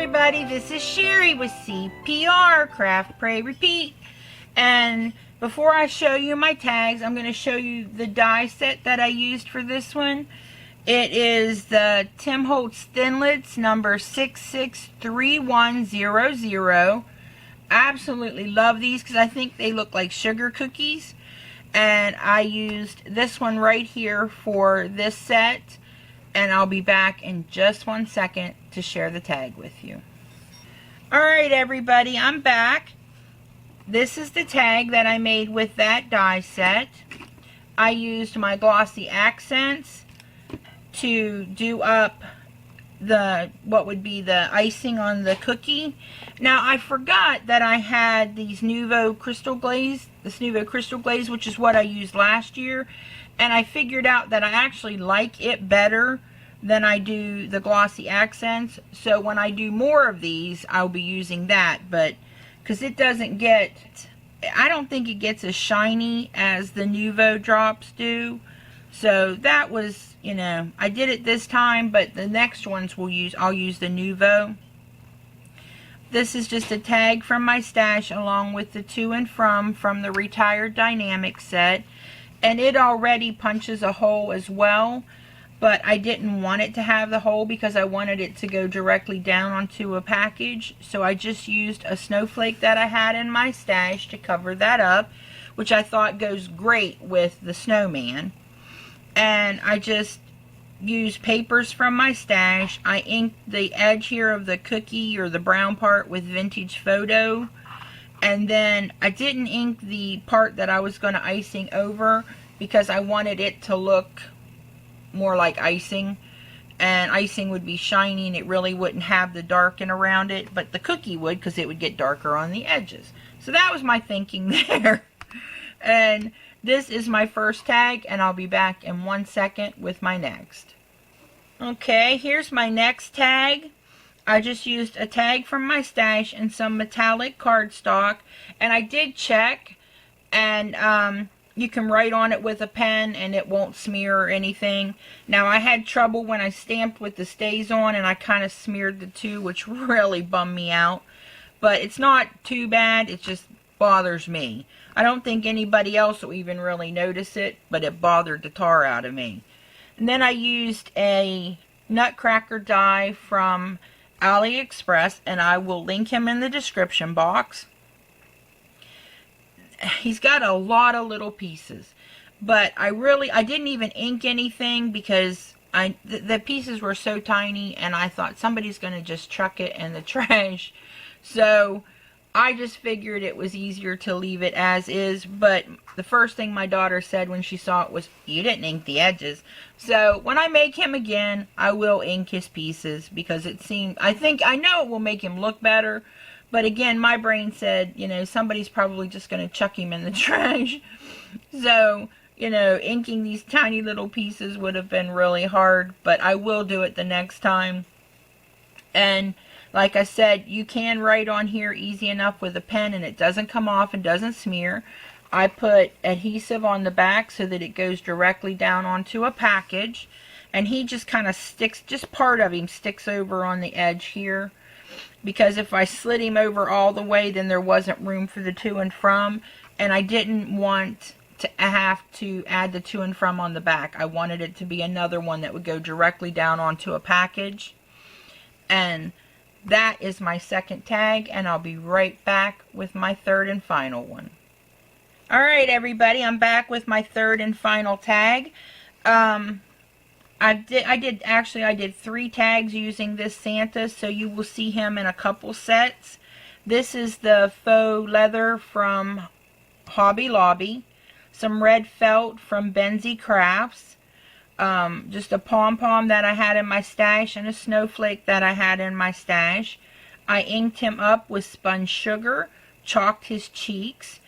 everybody, this is Sherry with CPR, Craft, Pray, Repeat. And before I show you my tags, I'm going to show you the die set that I used for this one. It is the Tim Holtz Thinlits number 663100. Absolutely love these because I think they look like sugar cookies. And I used this one right here for this set. And I'll be back in just 1 second to share the tag with you. Alright everybody, I'm back. This is the tag that I made with that die set. I used my glossy accents to do up what would be the icing on the cookie. Now I forgot that I had these Nuvo Crystal Glaze, this Nuvo Crystal Glaze, which is what I used last year. And I figured out that I actually like it better than I do the glossy accents. So when I do more of these, I'll be using that. But because it doesn't get, I don't think it gets as shiny as the Nuvo drops do. So that was, you know, I did it this time, but the next ones I'll use the Nuvo. This is just a tag from my stash along with the To and From the Retired Dynamics set. And it already punches a hole as well, but I didn't want it to have the hole because I wanted it to go directly down onto a package. So I just used a snowflake that I had in my stash to cover that up, which I thought goes great with the snowman. And I just used papers from my stash. I inked the edge here of the cookie or the brown part with Vintage Photo. And then I didn't ink the part that I was going to icing over because I wanted it to look more like icing. And icing would be shiny and it really wouldn't have the darken around it. But the cookie would, because it would get darker on the edges. So that was my thinking there. And this is my first tag, and I'll be back in 1 second with my next. Okay, here's my next tag. I just used a tag from my stash and some metallic cardstock, and I did check, and you can write on it with a pen and it won't smear or anything. Now I had trouble when I stamped with the StazOn, and I kind of smeared the two, which really bummed me out. But it's not too bad, it just bothers me. I don't think anybody else will even really notice it, but it bothered the tar out of me. And then I used a Nutcracker die from AliExpress, and I will link him in the description box. He's got a lot of little pieces, but I didn't even ink anything because the pieces were so tiny, and I thought somebody's going to just chuck it in the trash. So I just figured it was easier to leave it as is. But the first thing my daughter said when she saw it was, "You didn't ink the edges." So when I make him again, I will ink his pieces because I know it will make him look better. But again, my brain said, you know, somebody's probably just going to chuck him in the trash. So, you know, inking these tiny little pieces would have been really hard. But I will do it the next time. And like I said, you can write on here easy enough with a pen and it doesn't come off and doesn't smear. I put adhesive on the back so that it goes directly down onto a package. And he just kind of sticks, just part of him sticks over on the edge here. Because if I slid him over all the way, then there wasn't room for the To and From. And I didn't want to have to add the To and From on the back. I wanted it to be another one that would go directly down onto a package. And that is my second tag, and I'll be right back with my third and final one. Alright everybody, I'm back with my third and final tag. I did 3 tags using this Santa, so you will see him in a couple sets. This is the faux leather from Hobby Lobby, some red felt from Benzie Crafts, just a pom-pom that I had in my stash, and a snowflake that I had in my stash. I inked him up with spun sugar, chalked his cheeks.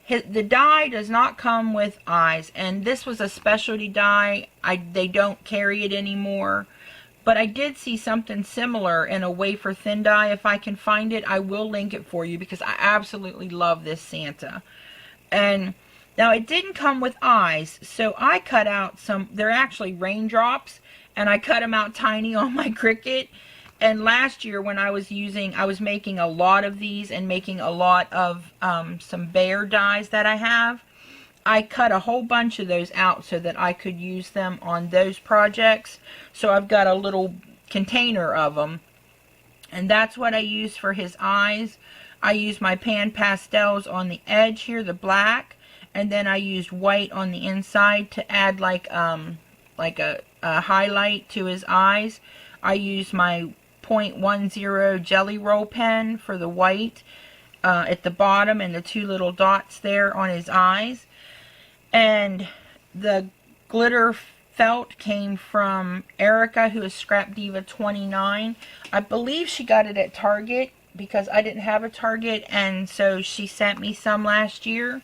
The die does not come with eyes, and this was a specialty die. They don't carry it anymore, but I did see something similar in a wafer thin die. If I can find it, I will link it for you because I absolutely love this Santa. And now it didn't come with eyes, so I cut out some, they're actually raindrops, and I cut them out tiny on my Cricut. And last year when I was making a lot of these and making a lot of some bear dies that I have, I cut a whole bunch of those out so that I could use them on those projects. So I've got a little container of them. And that's what I use for his eyes. I use my pan pastels on the edge here, the black. And then I used white on the inside to add like a highlight to his eyes. I use my 0.10 Jelly Roll pen for the white at the bottom and the two little dots there on his eyes. And the glitter felt came from Erica, who is Scrap Diva 29. I believe she got it at Target because I didn't have a Target, and so she sent me some last year.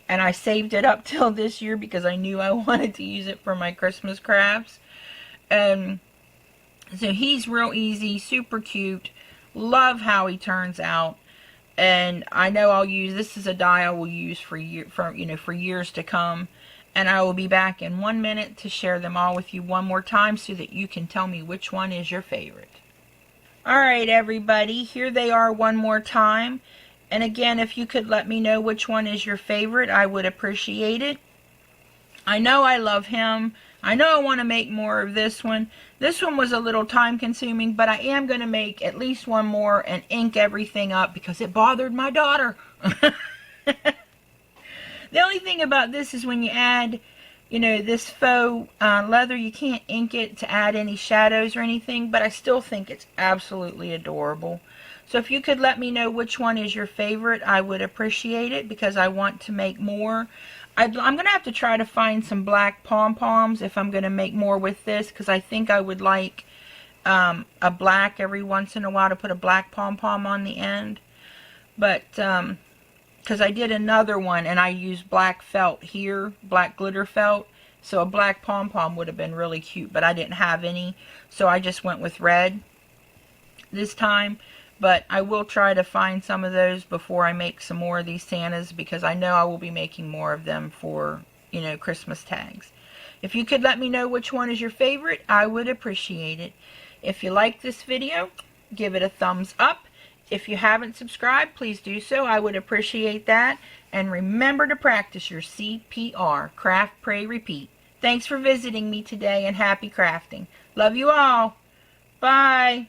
And I saved it up till this year because I knew I wanted to use it for my Christmas crafts. So he's real easy, super cute. Love how he turns out. And I know I'll use, this is a die I will use for years to come. And I will be back in 1 minute to share them all with you one more time so that you can tell me which one is your favorite. Alright everybody, here they are one more time. And again, if you could let me know which one is your favorite, I would appreciate it. I know I love him. I know I want to make more of this one. This one was a little time consuming, but I am going to make at least one more and ink everything up because it bothered my daughter. The only thing about this is when you add, this faux leather, you can't ink it to add any shadows or anything, but I still think it's absolutely adorable. So if you could let me know which one is your favorite, I would appreciate it because I want to make more. I'm going to have to try to find some black pom-poms if I'm going to make more with this, because I think I would like a black every once in a while to put a black pom-pom on the end. But, because I did another one and I used black felt here, black glitter felt, so a black pom-pom would have been really cute, but I didn't have any, so I just went with red this time. But I will try to find some of those before I make some more of these Santas, because I know I will be making more of them for, Christmas tags. If you could let me know which one is your favorite, I would appreciate it. If you like this video, give it a thumbs up. If you haven't subscribed, please do so. I would appreciate that. And remember to practice your CPR. Craft, pray, repeat. Thanks for visiting me today and happy crafting. Love you all. Bye.